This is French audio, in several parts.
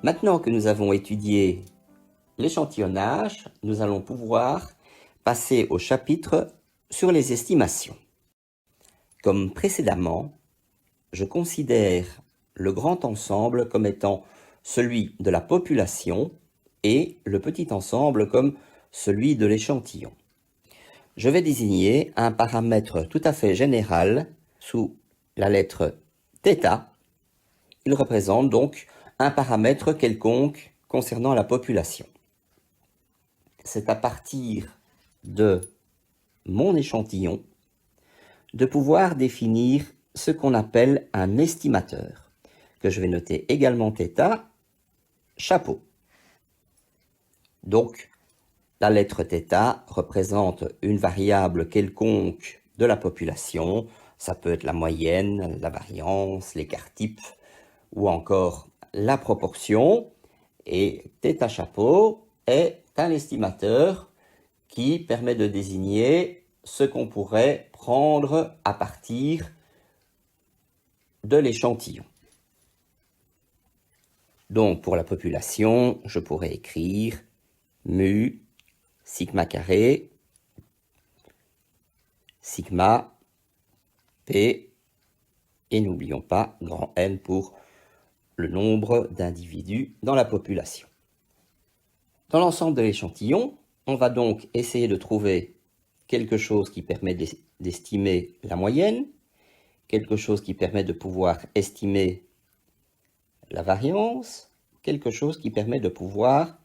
Maintenant que nous avons étudié l'échantillonnage, nous allons pouvoir passer au chapitre sur les estimations. Comme précédemment, je considère le grand ensemble comme étant celui de la population et le petit ensemble comme celui de l'échantillon. Je vais désigner un paramètre tout à fait général sous la lettre θ. Il représente donc un paramètre quelconque concernant la population. C'est à partir de mon échantillon de pouvoir définir ce qu'on appelle un estimateur, que je vais noter également θ, chapeau. Donc, la lettre θ représente une variable quelconque de la population. Ça peut être la moyenne, la variance, l'écart type, ou encore la proportion. Et θ chapeau est un estimateur qui permet de désigner ce qu'on pourrait prendre à partir de l'échantillon. Donc, pour la population, je pourrais écrire mu sigma carré, sigma, p, et n'oublions pas grand N pour le nombre d'individus dans la population. Dans l'ensemble de l'échantillon, on va donc essayer de trouver quelque chose qui permet d'estimer la moyenne, quelque chose qui permet de pouvoir estimer la variance, quelque chose qui permet de pouvoir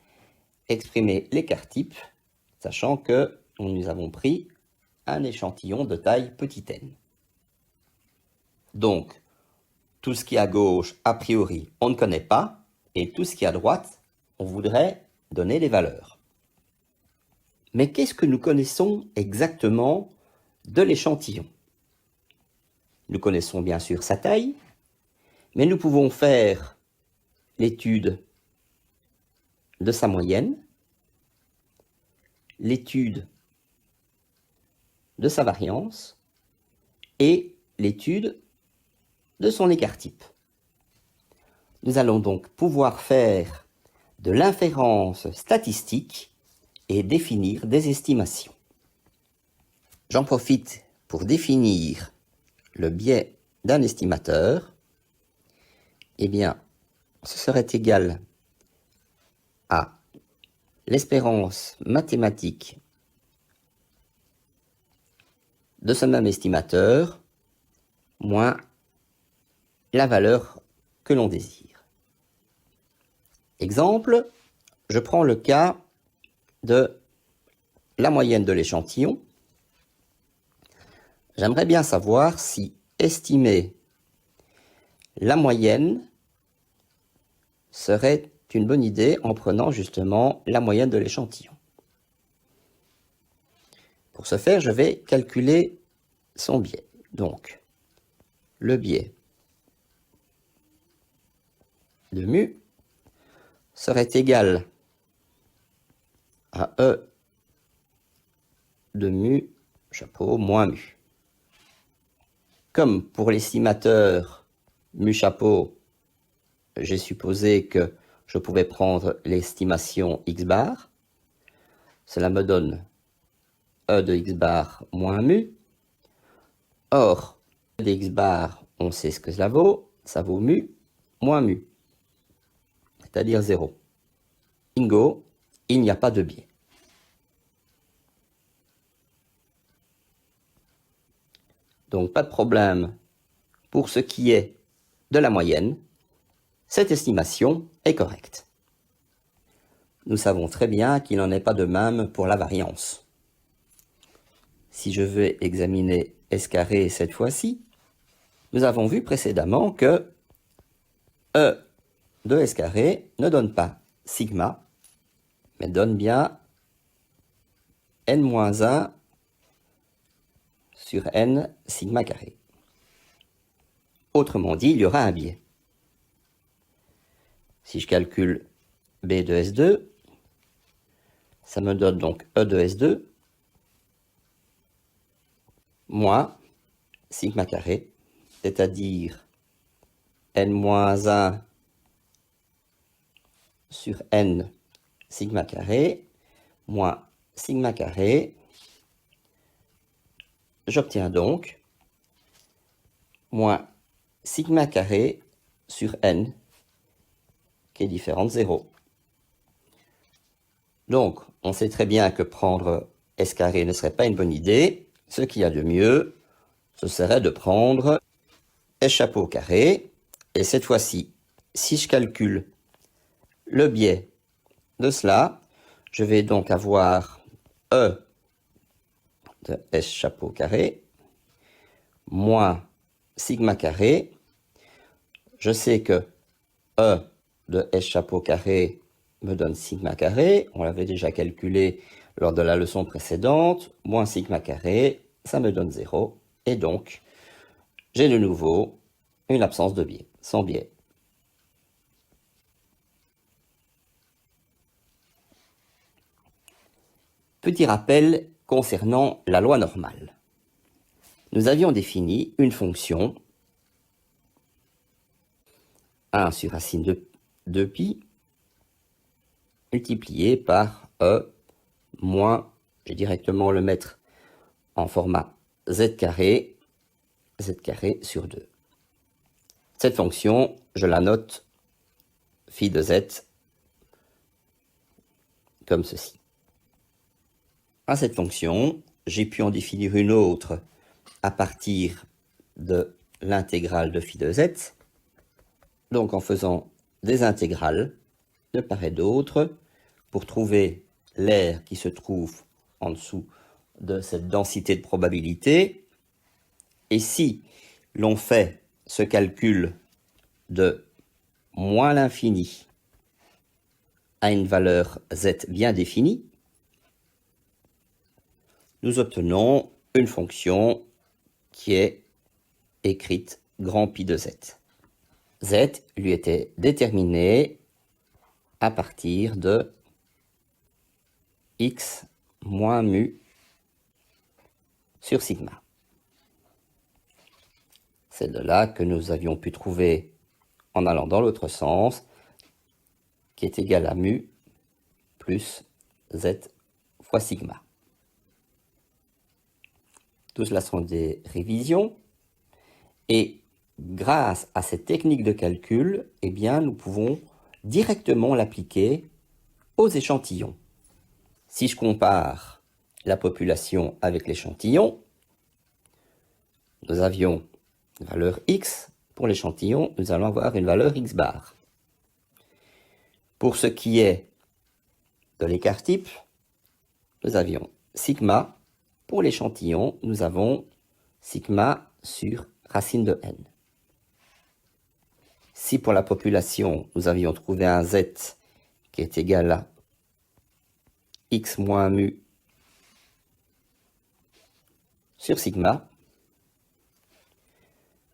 exprimer l'écart type, sachant que nous avons pris un échantillon de taille petit n. Donc, tout ce qui est à gauche, a priori, on ne connaît pas, et tout ce qui est à droite, on voudrait donner les valeurs. Mais qu'est-ce que nous connaissons exactement de l'échantillon? Nous connaissons bien sûr sa taille, mais nous pouvons faire l'étude de sa moyenne, l'étude de sa variance et l'étude de son écart type. Nous allons donc pouvoir faire de l'inférence statistique et définir des estimations. J'en profite pour définir le biais d'un estimateur. Eh bien, ce serait égal à l'espérance mathématique de ce même estimateur moins la valeur que l'on désire. Exemple, je prends le cas de la moyenne de l'échantillon. J'aimerais bien savoir si estimer la moyenne serait une bonne idée en prenant justement la moyenne de l'échantillon. Pour ce faire, je vais calculer son biais. Donc, le biais de mu serait égal à E de mu chapeau moins mu. Comme pour l'estimateur mu chapeau, j'ai supposé que je pouvais prendre l'estimation x bar. Cela me donne E de x bar moins mu. Or, E de x bar, on sait ce que cela vaut. Ça vaut mu moins mu, c'est-à-dire 0. Bingo, il n'y a pas de biais. Donc, pas de problème pour ce qui est de la moyenne. Cette estimation est correcte. Nous savons très bien qu'il n'en est pas de même pour la variance. Si je vais examiner S carré cette fois-ci, nous avons vu précédemment que E de S carré ne donne pas sigma, mais donne bien n-1 sur n sigma carré. Autrement dit, il y aura un biais. Si je calcule B de S2, ça me donne donc E de S2 moins sigma carré, c'est-à-dire n-1 sur n sigma carré moins sigma carré. J'obtiens donc moins sigma carré sur n qui est différent de 0. Donc, on sait très bien que prendre s carré ne serait pas une bonne idée. Ce qu'il y a de mieux, ce serait de prendre s chapeau carré. Et cette fois-ci, si je calcule le biais de cela, je vais donc avoir E de S chapeau carré moins sigma carré. Je sais que E de S chapeau carré me donne sigma carré. On l'avait déjà calculé lors de la leçon précédente. Moins sigma carré, ça me donne 0. Et donc, j'ai de nouveau une absence de biais, sans biais. Petit rappel concernant la loi normale. Nous avions défini une fonction 1 sur racine de 2pi multiplié par E moins, je vais directement le mettre en format z carré sur 2. Cette fonction, je la note phi de z comme ceci. À cette fonction, j'ai pu en définir une autre à partir de l'intégrale de phi de z. Donc en faisant des intégrales de part et d'autre pour trouver l'aire qui se trouve en dessous de cette densité de probabilité. Et si l'on fait ce calcul de moins l'infini à une valeur z bien définie, nous obtenons une fonction qui est écrite grand pi de z. Z lui était déterminé à partir de x moins mu sur sigma. C'est de là que nous avions pu trouver, en allant dans l'autre sens, qui est égal à mu plus z fois sigma. Tout cela sont des révisions. Et grâce à cette technique de calcul, eh bien, nous pouvons directement l'appliquer aux échantillons. Si je compare la population avec l'échantillon, nous avions une valeur x. Pour l'échantillon, nous allons avoir une valeur x bar. Pour ce qui est de l'écart type, nous avions sigma. Pour l'échantillon, nous avons sigma sur racine de n. Si pour la population, nous avions trouvé un z qui est égal à x moins mu sur sigma,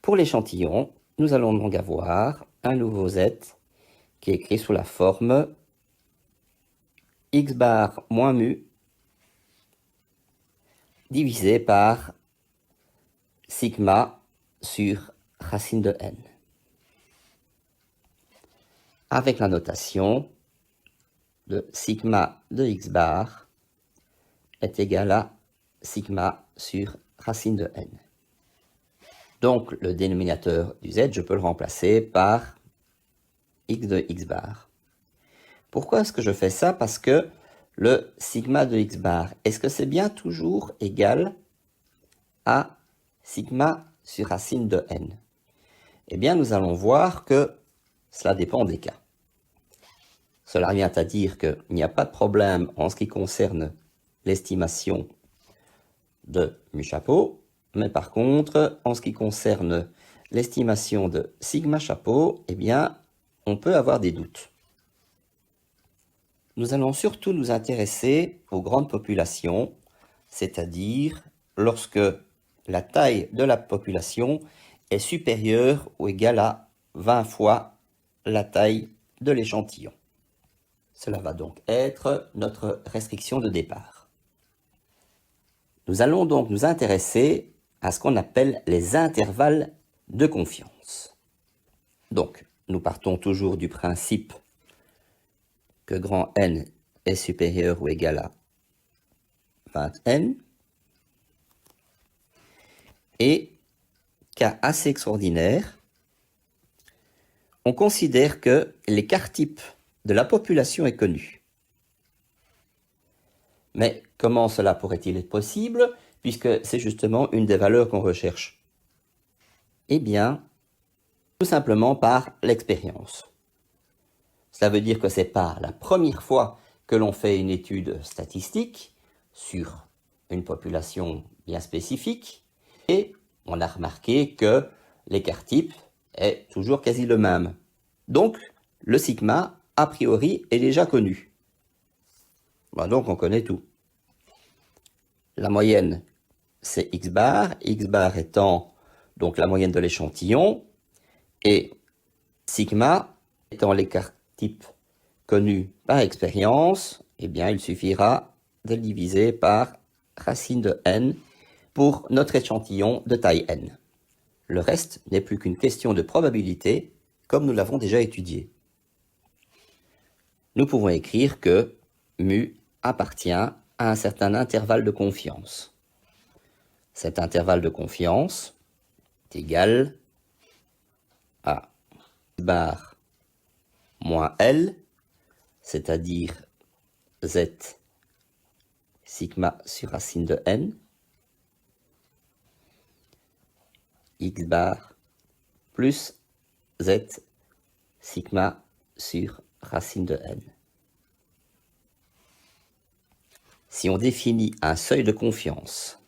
pour l'échantillon, nous allons donc avoir un nouveau z qui est écrit sous la forme x bar moins mu divisé par sigma sur racine de n. Avec la notation de sigma de x bar est égal à sigma sur racine de n. Donc le dénominateur du z, je peux le remplacer par x de x bar. Pourquoi est-ce que je fais ça? Parce que le sigma de x bar, est-ce que c'est bien toujours égal à sigma sur racine de n? Eh bien, nous allons voir que cela dépend des cas. Cela vient à dire qu'il n'y a pas de problème en ce qui concerne l'estimation de mu chapeau, mais par contre, en ce qui concerne l'estimation de sigma chapeau, eh bien, on peut avoir des doutes. Nous allons surtout nous intéresser aux grandes populations, c'est-à-dire lorsque la taille de la population est supérieure ou égale à 20 fois la taille de l'échantillon. Cela va donc être notre restriction de départ. Nous allons donc nous intéresser à ce qu'on appelle les intervalles de confiance. Donc, nous partons toujours du principe que grand N est supérieur ou égal à 20N, et cas assez extraordinaire, on considère que l'écart type de la population est connu. Mais comment cela pourrait-il être possible, puisque c'est justement une des valeurs qu'on recherche? Eh bien, tout simplement par l'expérience. Cela veut dire que ce n'est pas la première fois que l'on fait une étude statistique sur une population bien spécifique, et on a remarqué que l'écart type est toujours quasi le même. Donc, le sigma, a priori, est déjà connu. Donc, on connaît tout. La moyenne, c'est x bar étant donc la moyenne de l'échantillon, et sigma étant l'écart type connu par expérience, eh bien, il suffira de le diviser par racine de n pour notre échantillon de taille n. Le reste n'est plus qu'une question de probabilité, comme nous l'avons déjà étudié. Nous pouvons écrire que mu appartient à un certain intervalle de confiance. Cet intervalle de confiance est égal à bar moins L, c'est-à-dire Z sigma sur racine de n, x bar plus Z sigma sur racine de n. Si on définit un seuil de confiance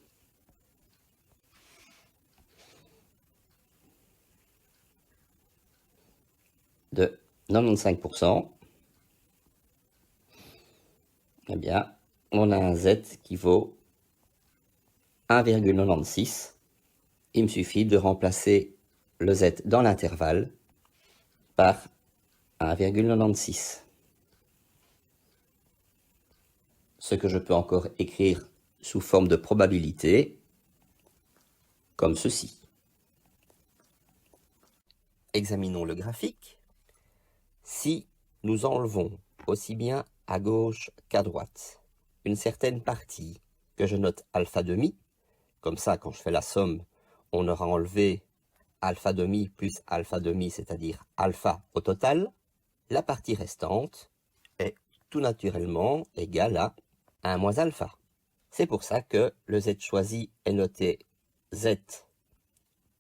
de 95%, eh bien, on a un Z qui vaut 1,96. Il me suffit de remplacer le Z dans l'intervalle par 1,96. Ce que je peux encore écrire sous forme de probabilité, comme ceci. Examinons le graphique. Si nous enlevons aussi bien à gauche qu'à droite une certaine partie que je note alpha demi, comme ça quand je fais la somme, on aura enlevé alpha demi plus alpha demi, c'est-à-dire alpha au total, la partie restante est tout naturellement égale à 1 moins alpha. C'est pour ça que le z choisi est noté z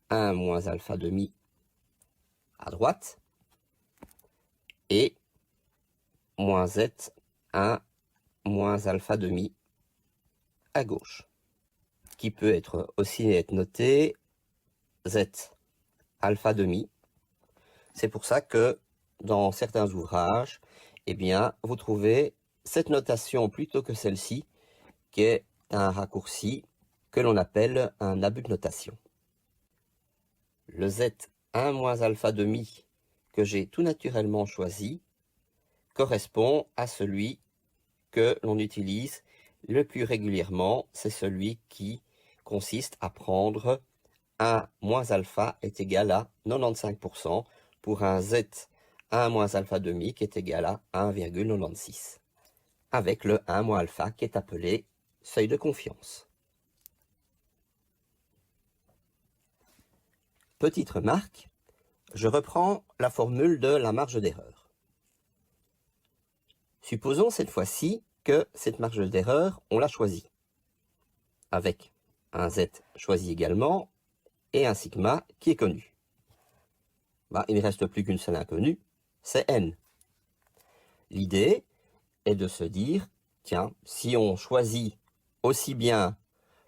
1 moins alpha demi à droite et moins z 1 moins alpha demi à gauche, qui peut être aussi être noté z alpha demi. C'est pour ça que dans certains ouvrages, eh bien, vous trouvez cette notation plutôt que celle-ci, qui est un raccourci que l'on appelle un abus de notation. Le z1 moins alpha demi que j'ai tout naturellement choisi correspond à celui que l'on utilise le plus régulièrement, c'est celui qui consiste à prendre 1 moins alpha est égal à 95% pour un z 1 moins alpha demi qui est égal à 1,96, avec le 1 moins alpha qui est appelé seuil de confiance. Petite remarque, je reprends la formule de la marge d'erreur. Supposons cette fois-ci que cette marge d'erreur, on l'a choisie, avec un z choisi également et un sigma qui est connu. Il ne reste plus qu'une seule inconnue, c'est n. L'idée est de se dire, tiens, si on choisit aussi bien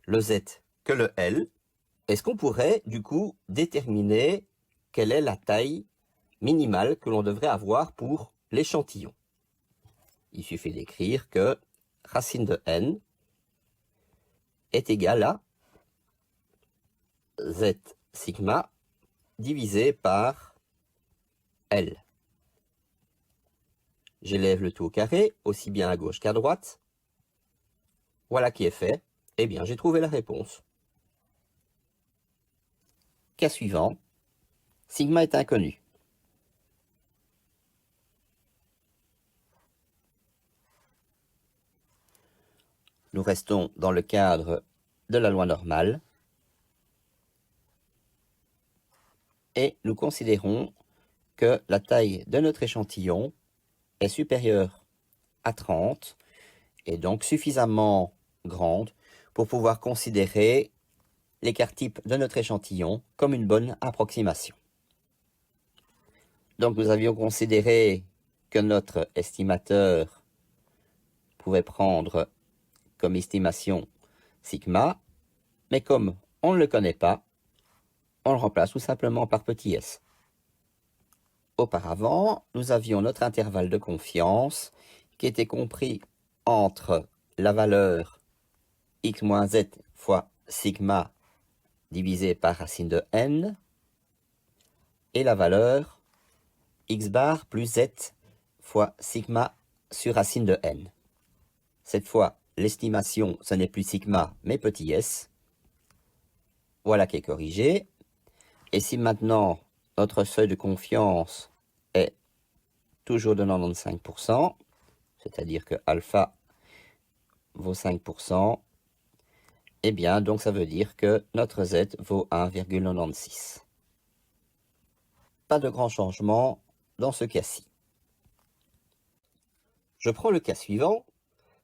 le z que le l, est-ce qu'on pourrait du coup déterminer quelle est la taille minimale que l'on devrait avoir pour l'échantillon? Il suffit d'écrire que racine de n est égale à z sigma divisé par L. J'élève le tout au carré, aussi bien à gauche qu'à droite. Voilà qui est fait. Eh bien, j'ai trouvé la réponse. Cas suivant. Sigma est inconnu. nous restons dans le cadre de la loi normale et nous considérons que la taille de notre échantillon est supérieure à 30 et donc suffisamment grande pour pouvoir considérer l'écart type de notre échantillon comme une bonne approximation. Donc nous avions considéré que notre estimateur pouvait prendre comme estimation sigma, mais comme on ne le connaît pas, on le remplace tout simplement par petit s. Auparavant, nous avions notre intervalle de confiance qui était compris entre la valeur x moins z fois sigma divisé par racine de n et la valeur x bar plus z fois sigma sur racine de n. Cette fois, l'estimation, ce n'est plus sigma, mais petit s. Voilà qui est corrigé. Et si maintenant, notre seuil de confiance est toujours de 95%, c'est-à-dire que alpha vaut 5%, eh bien, donc ça veut dire que notre z vaut 1,96. Pas de grand changement dans ce cas-ci. Je prends le cas suivant.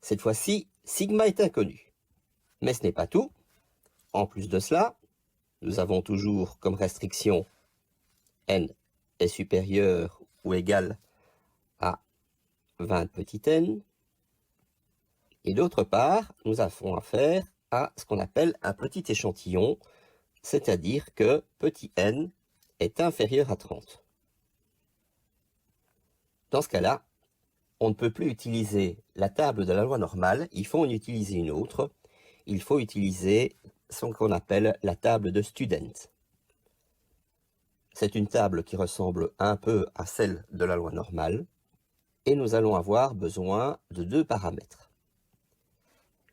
Cette fois-ci, sigma est inconnu. Mais ce n'est pas tout. En plus de cela, nous avons toujours comme restriction n est supérieur ou égal à 20 petit n. Et d'autre part, nous avons affaire à ce qu'on appelle un petit échantillon, c'est-à-dire que petit n est inférieur à 30. Dans ce cas-là, on ne peut plus utiliser la table de la loi normale, il faut en utiliser une autre. Il faut utiliser ce qu'on appelle la table de Student. C'est une table qui ressemble un peu à celle de la loi normale, et nous allons avoir besoin de deux paramètres.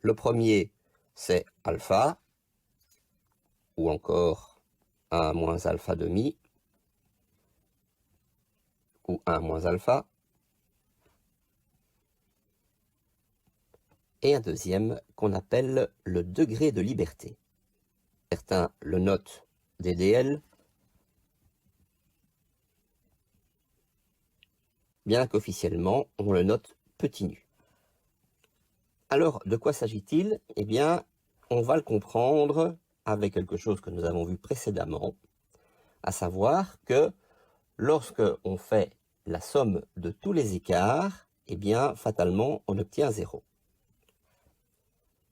Le premier, c'est alpha, ou encore 1 moins alpha demi, ou 1 moins alpha. Et un deuxième qu'on appelle le degré de liberté. Certains le notent DDL, bien qu'officiellement on le note petit nu. Alors, de quoi s'agit-il? Eh bien, on va le comprendre avec quelque chose que nous avons vu précédemment, à savoir que lorsque on fait la somme de tous les écarts, eh bien, fatalement, on obtient 0.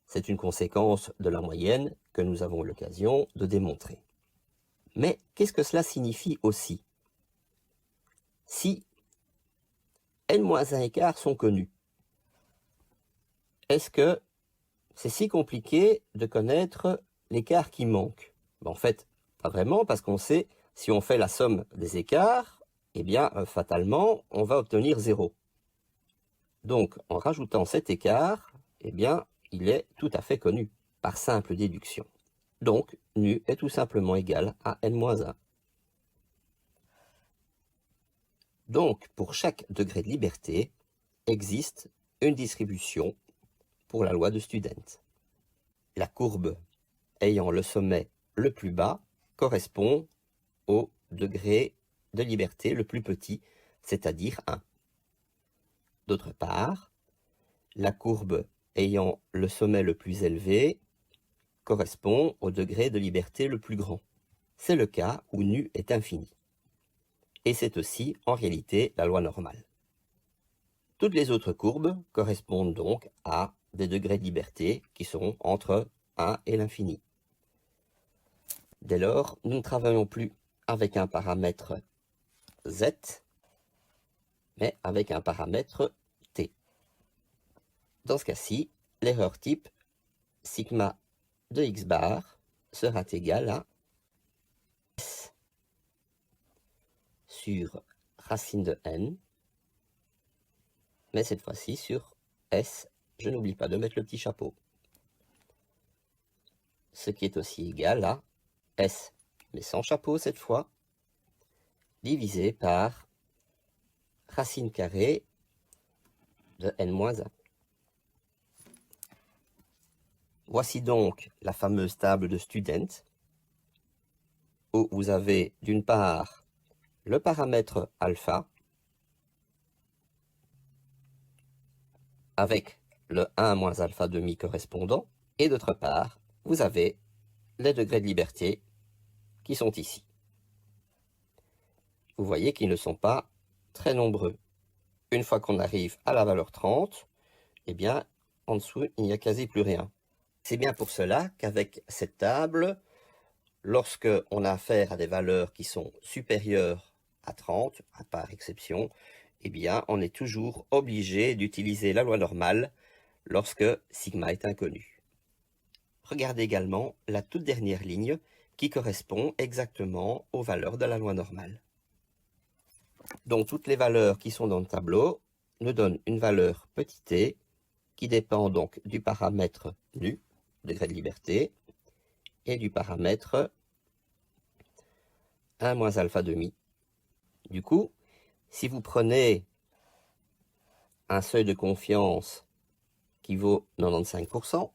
C'est une conséquence de la moyenne que nous avons l'occasion de démontrer. Mais qu'est-ce que cela signifie aussi? Si n-1 écarts sont connus, est-ce que c'est si compliqué de connaître l'écart qui manque? En fait, pas vraiment, parce qu'on sait, si on fait la somme des écarts, eh bien, fatalement, on va obtenir 0. Donc, en rajoutant cet écart, eh bien, il est tout à fait connu, par simple déduction. Donc, nu est tout simplement égal à n-1. Donc, pour chaque degré de liberté, existe une distribution pour la loi de Student. La courbe ayant le sommet le plus bas correspond au degré de liberté le plus petit, c'est-à-dire 1. D'autre part, la courbe ayant le sommet le plus élevé correspond au degré de liberté le plus grand. C'est le cas où nu est infini. Et c'est aussi, en réalité, la loi normale. Toutes les autres courbes correspondent donc à des degrés de liberté qui seront entre 1 et l'infini. Dès lors, nous ne travaillons plus avec un paramètre z, mais avec un paramètre t. Dans ce cas-ci, l'erreur type sigma de x bar sera égale à s sur racine de n, mais cette fois-ci sur s, je n'oublie pas de mettre le petit chapeau. Ce qui est aussi égal à s, mais sans chapeau cette fois, divisé par racine carrée de n-1. Voici donc la fameuse table de student, où vous avez d'une part le paramètre alpha, avec le 1 moins alpha demi correspondant, et d'autre part, vous avez les degrés de liberté qui sont ici. Vous voyez qu'ils ne sont pas très nombreux. Une fois qu'on arrive à la valeur 30, eh bien, en dessous, il n'y a quasi plus rien. C'est bien pour cela qu'avec cette table, lorsque on a affaire à des valeurs qui sont supérieures à 30, à part exception, eh bien, on est toujours obligé d'utiliser la loi normale lorsque sigma est inconnu. Regardez également la toute dernière ligne qui correspond exactement aux valeurs de la loi normale. Donc toutes les valeurs qui sont dans le tableau nous donnent une valeur petit t qui dépend donc du paramètre nu, degré de liberté, et du paramètre 1 moins alpha demi. Du coup, si vous prenez un seuil de confiance qui vaut 95%,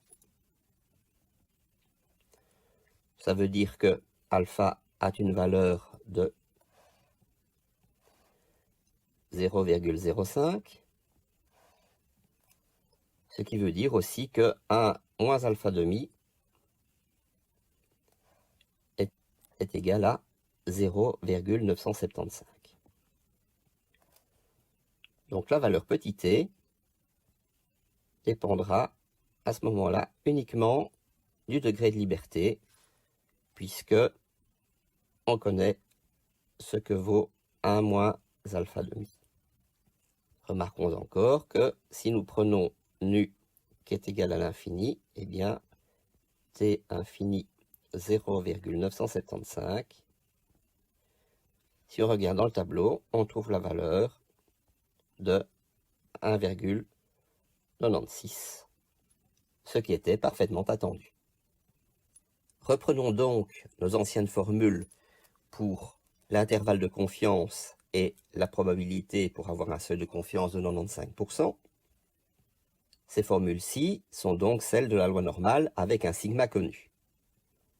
ça veut dire que alpha a une valeur de 0,05, ce qui veut dire aussi que 1 moins alpha demi est égal à 0,975. Donc la valeur petit t dépendra à ce moment-là uniquement du degré de liberté, puisque on connaît ce que vaut 1 moins alpha demi. Remarquons encore que si nous prenons nu qui est égal à l'infini, eh bien t infini 0,975. Si on regarde dans le tableau, on trouve la valeur de 1,96, ce qui était parfaitement attendu. Reprenons donc nos anciennes formules pour l'intervalle de confiance et la probabilité pour avoir un seuil de confiance de 95%. Ces formules-ci sont donc celles de la loi normale avec un sigma connu.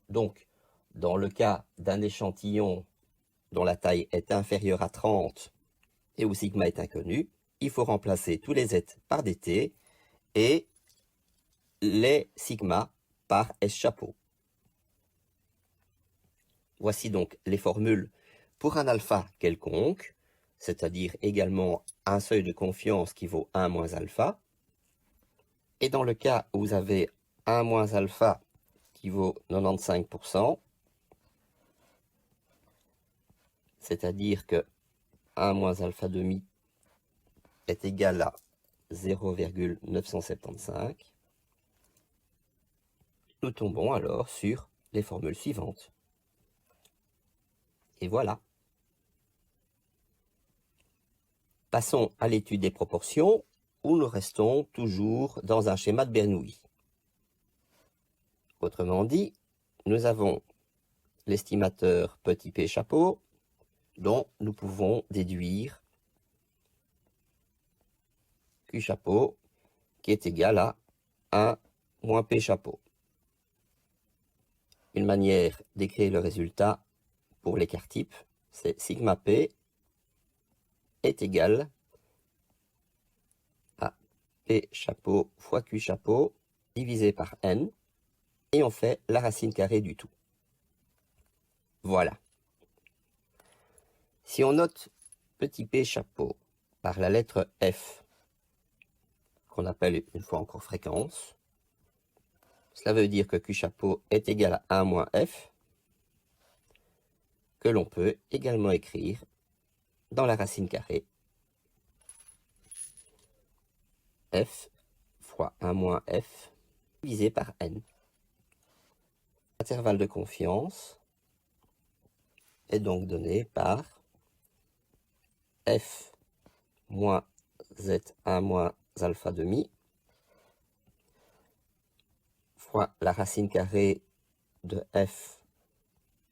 Donc, dans le cas d'un échantillon dont la taille est inférieure à 30 et où sigma est inconnu, il faut remplacer tous les z par des t et les sigma par S chapeau. Voici donc les formules pour un alpha quelconque, c'est-à-dire également un seuil de confiance qui vaut 1 moins alpha. Et dans le cas où vous avez 1 moins alpha qui vaut 95%, c'est-à-dire que 1 moins alpha demi est égal à 0,975, nous tombons alors sur les formules suivantes. Et voilà. Passons à l'étude des proportions, où nous restons toujours dans un schéma de Bernoulli. Autrement dit, nous avons l'estimateur petit p chapeau, dont nous pouvons déduire q chapeau, qui est égal à 1 moins p chapeau. Une manière d'écrire le résultat pour l'écart type, c'est sigma p est égal à p chapeau fois q chapeau divisé par n, et on fait la racine carrée du tout. Voilà. Si on note petit p chapeau par la lettre F, qu'on appelle une fois encore fréquence, cela veut dire que q chapeau est égal à 1 moins f, que l'on peut également écrire dans la racine carrée f fois 1 moins f divisé par n. L'intervalle de confiance est donc donné par f moins z1 moins alpha demi fois la racine carrée de f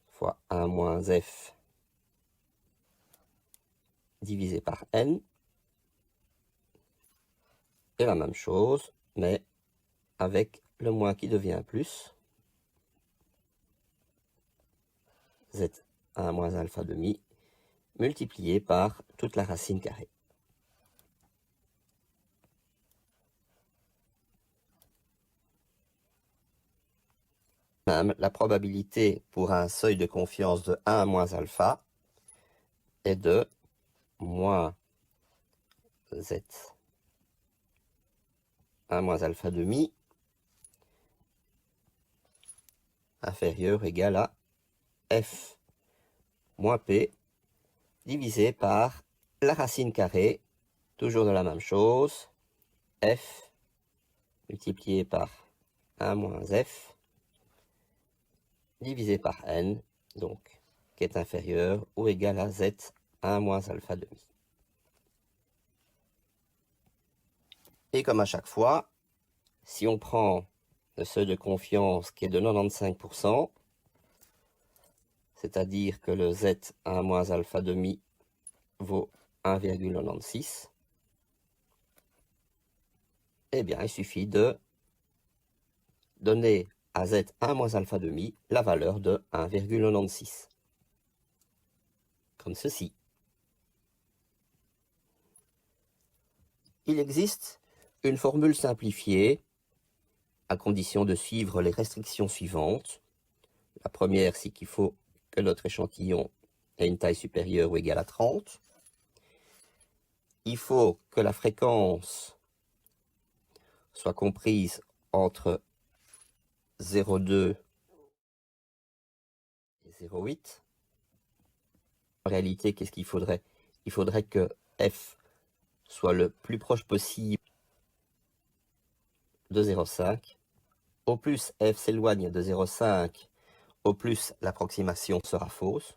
fois 1 moins f divisé par n, et la même chose, mais avec le moins qui devient un plus, Z1 moins alpha demi, multiplié par toute la racine carrée. Même, la probabilité pour un seuil de confiance de 1 moins alpha est de moins Z1 moins alpha demi inférieur ou égal à F moins P divisé par la racine carrée, toujours de la même chose, F multiplié par 1 moins F divisé par N, donc qui est inférieur ou égal à Z1 moins alpha demi. Et comme à chaque fois, si on prend le seuil de confiance qui est de 95%, c'est-à-dire que le Z1 moins alpha demi vaut 1,96, eh bien il suffit de donner à Z1 moins alpha demi la valeur de 1,96. Comme ceci. Il existe une formule simplifiée à condition de suivre les restrictions suivantes. La première, c'est qu'il faut que notre échantillon ait une taille supérieure ou égale à 30. Il faut que la fréquence soit comprise entre 0,2 et 0,8. En réalité, qu'est-ce qu'il faudrait? Il faudrait que F soit le plus proche possible de 0,5. Au plus F s'éloigne de 0,5, au plus l'approximation sera fausse.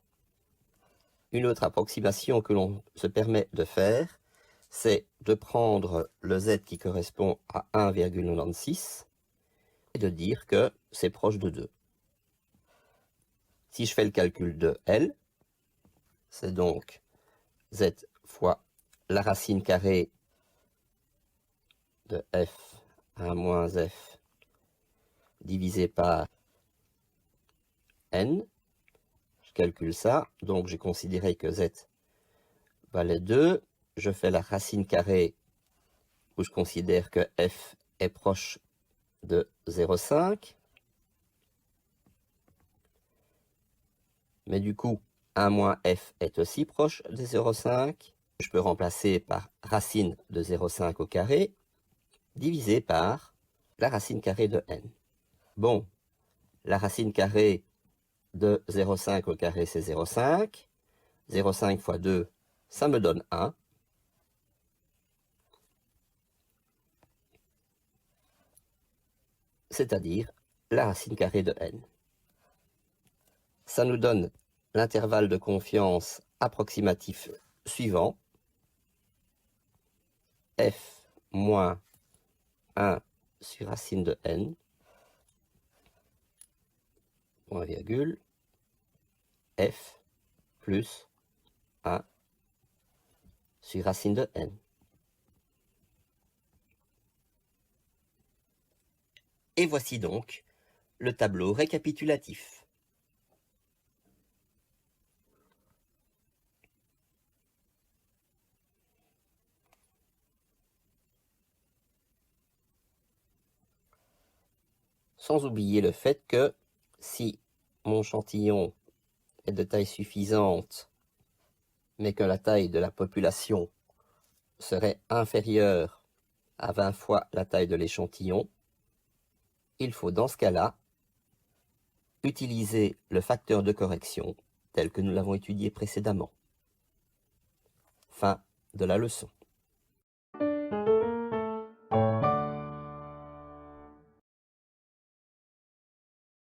Une autre approximation que l'on se permet de faire, c'est de prendre le Z qui correspond à 1,96 et de dire que c'est proche de 2. Si je fais le calcul de L, c'est donc Z fois la racine carrée de F 1 moins F divisé par N. Je calcule ça, donc j'ai considéré que Z valait 2. Je fais la racine carrée où je considère que F est proche de 0,5. Mais du coup, 1 moins F est aussi proche de 0,5. Je peux remplacer par racine de 0,5 au carré, divisé par la racine carrée de N. Bon, la racine carrée de 0,5 au carré, c'est 0,5. 0,5 fois 2, ça me donne 1. C'est-à-dire la racine carrée de N. Ça nous donne l'intervalle de confiance approximatif suivant. F moins 1 sur racine de N, point virgule, F plus 1 sur racine de N. Et voici donc le tableau récapitulatif. Sans oublier le fait que si mon échantillon est de taille suffisante, mais que la taille de la population serait inférieure à 20 fois la taille de l'échantillon, il faut dans ce cas-là utiliser le facteur de correction tel que nous l'avons étudié précédemment. Fin de la leçon.